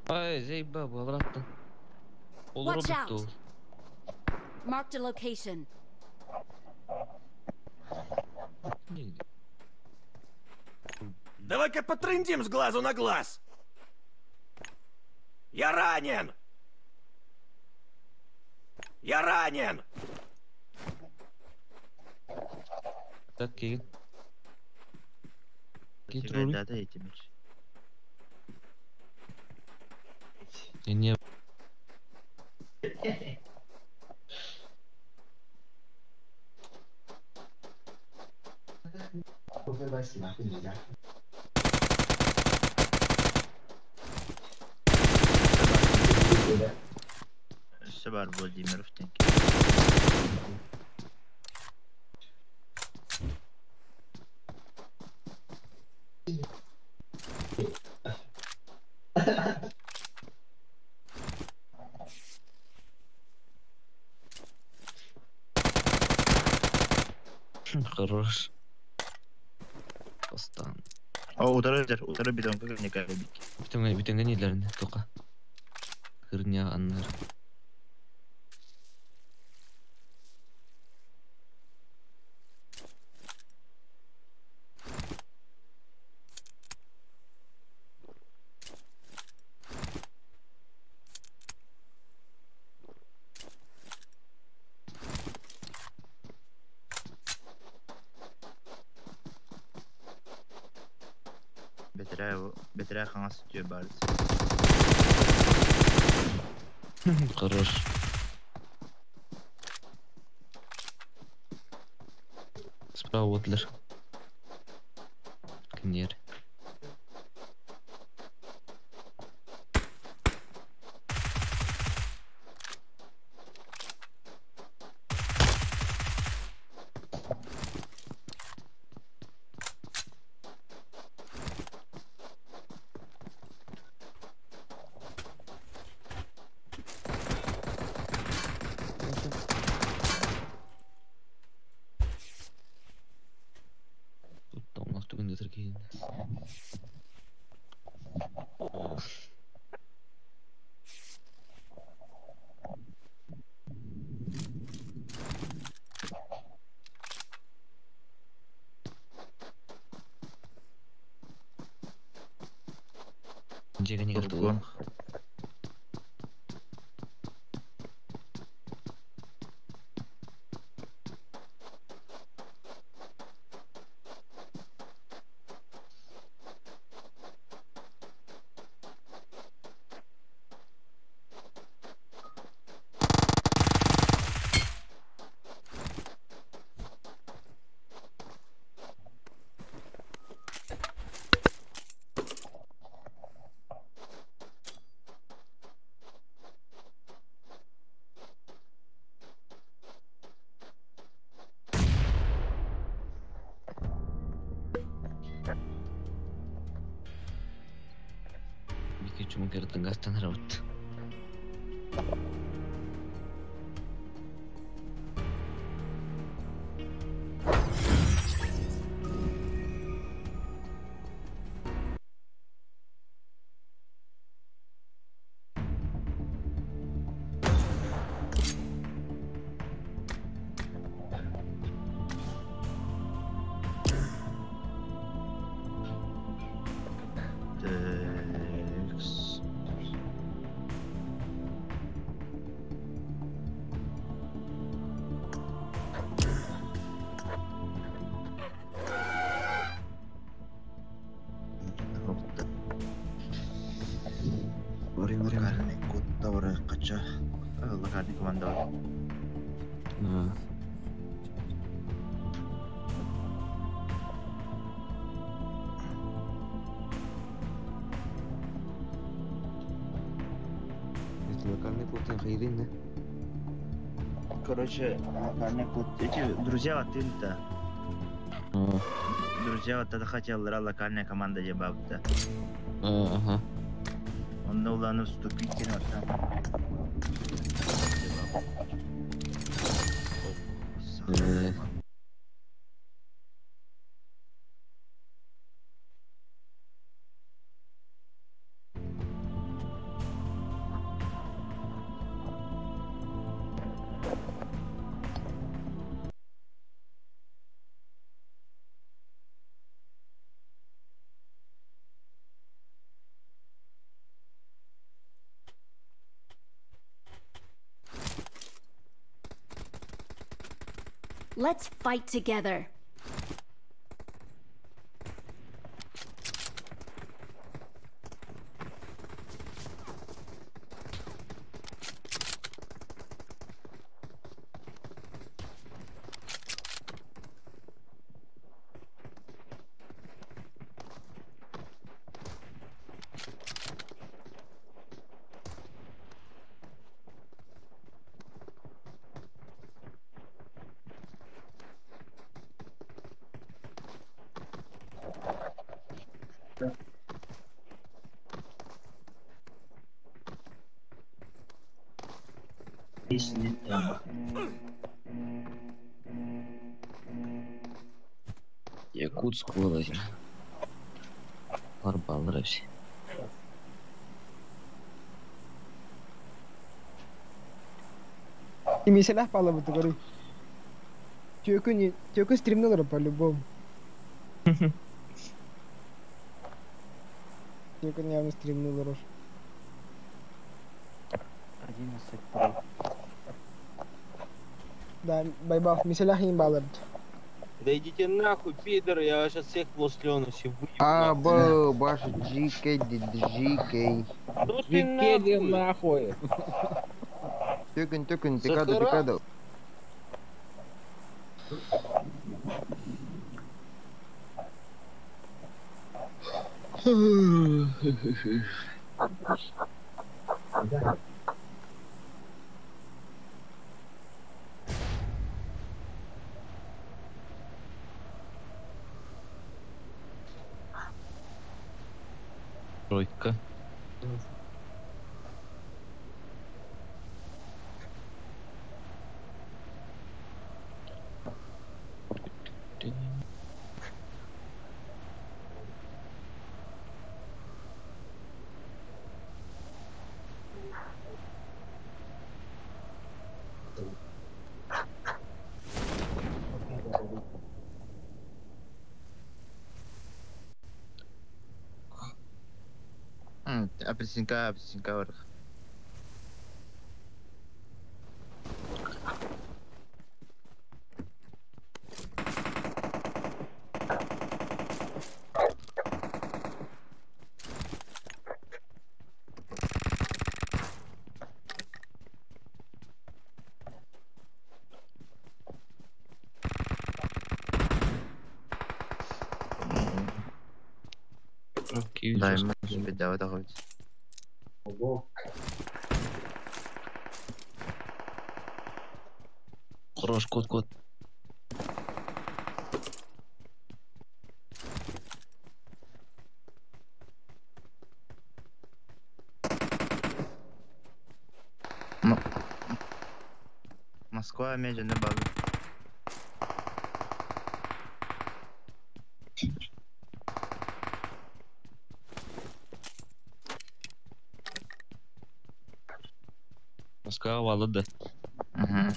Ай, заебал, обратно. Ол Watch робот out. ол. Marked a location. Нигде. Давай-ка потрындим с глазу на глаз. Я ранен! Я ранен! Так, келin. Git rolü. Kimlerde de eğitimir. Не. Üstü var Volodymyrov tank. Хорош. Остан. O udarıdır. Udarı bir donka ne geldik. Bütün nelerini toka. Hırnya anlar. Betire kanası tutuyor bari. Хорош. Справа отлер. Кнер. Jaga nih kartu. Turun. Bikin cuma kira tengah tanah raut. Terus. Karena ikut tower kaca. Allah karena komando. Nah, itu lokalnya tuh yang khairin ya. Короче, karena ikut эти друзья вот это. Oh, Друзья вот это хотел ралла карна команда жабапты. ага. Onda ulanıp stupid gene atam. Let's fight together. Якутскую возьмем. Арбалры все. И миселях пала вот говорю. Чёку стримнула по-любому. Чёку явно стримнула рож. 11 про. Да, байбах, миселях им баллард. Да идите нахуй, пидоры, я вас сейчас всех после все выебу. Або, баш джикей, джикей. Ну ты нахуй. Тюкин, пикадо. Тройка. Апельсинка бар. Окей, Дайма себе давай хоть. Хорош, кот. Москва медленно база. Москва валады. Угу.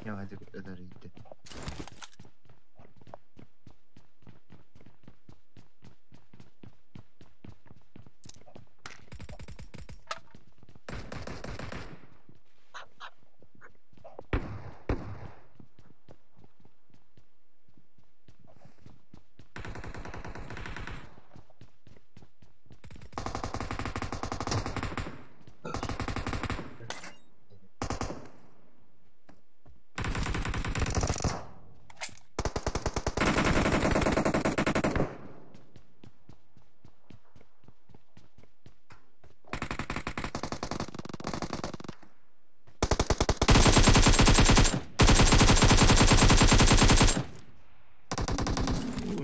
Я хотел это рейд.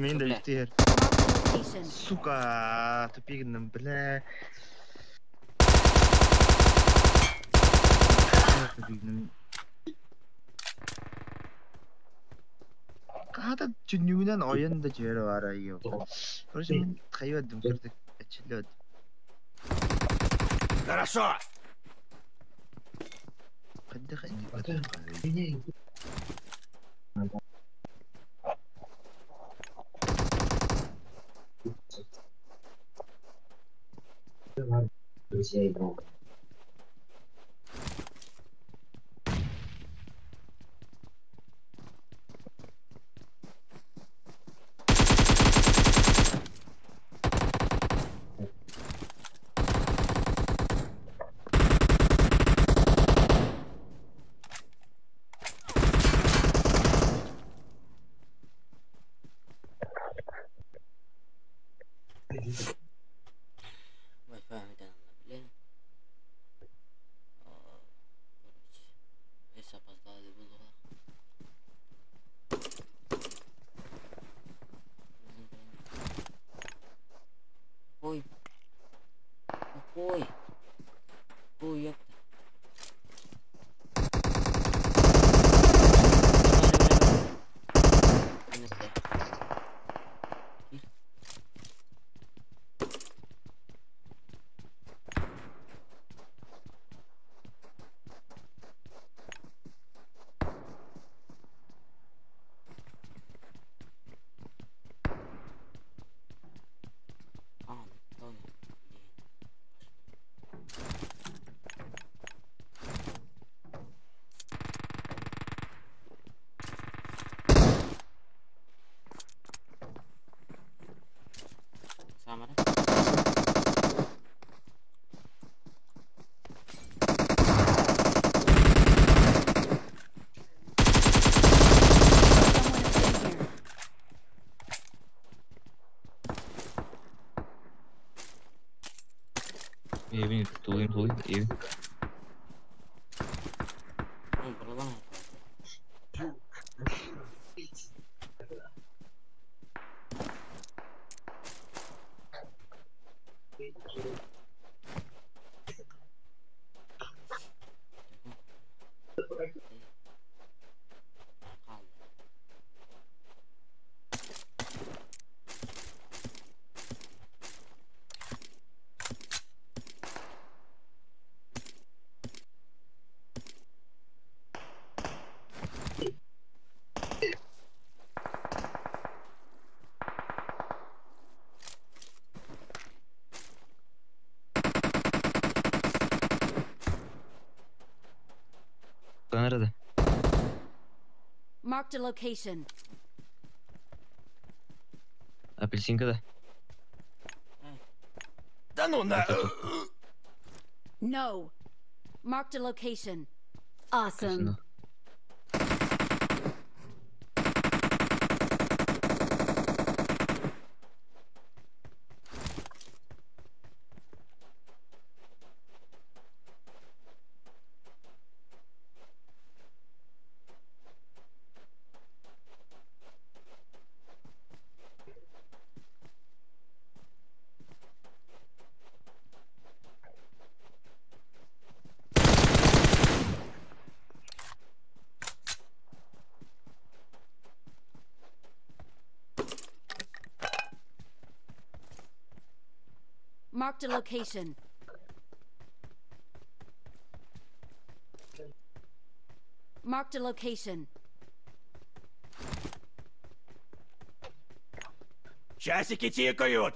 Мин да ихтер. Marked a location. Сука, тупик, бля. Када жүнүнөн оюн да жері бар айы. Короче, мен кайбадым кырдык. Ачылды. Хорошо! Кайда. Wi-Fi udah ngambilin. Короче, опоздали было. Ой. Ой. Ой, ёпта. Самара. Evin tulayım. Evin. Berapa? Marked a location. Апельсинка да. Да ну на... No. Marked a location. Awesome. Marked a location. Marked a location. Часики тикают.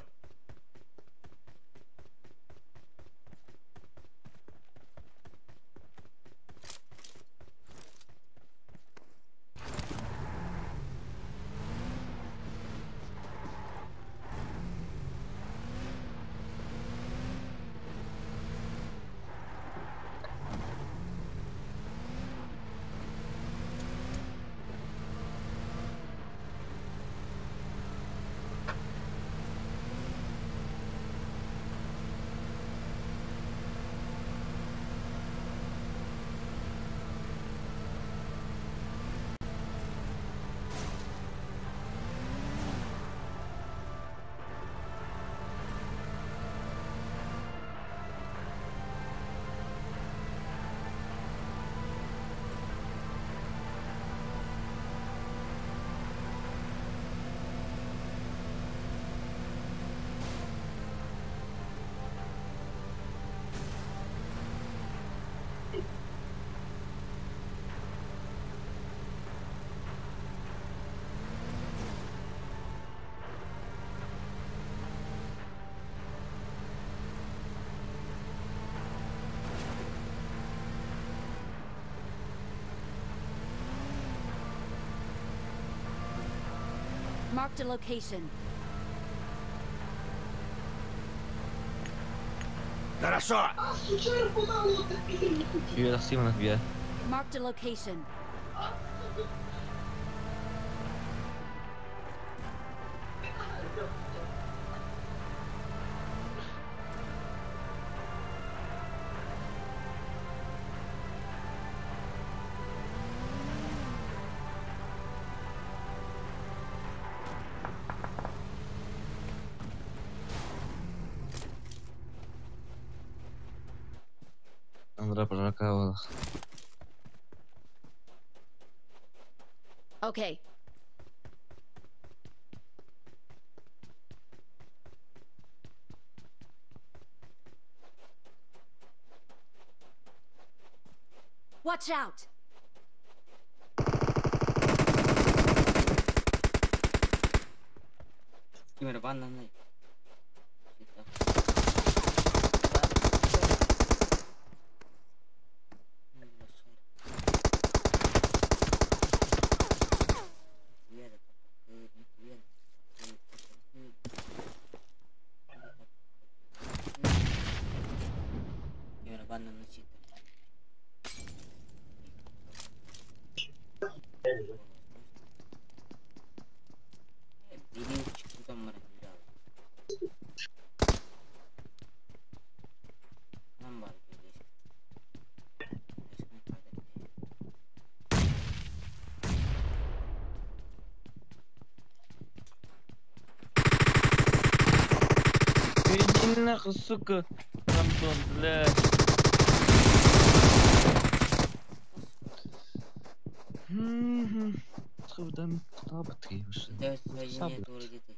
Marked a location. Хорошо. Via acima, via. Marked a location. Andra prolakała. Okay. Watch out! Gimana panan nih? Kita. Gimana panan nih kita? Video çıktı mı? Number Иди нахуй, сука. Антон, блядь. Там табутки уже. Да, нет, вроде ты.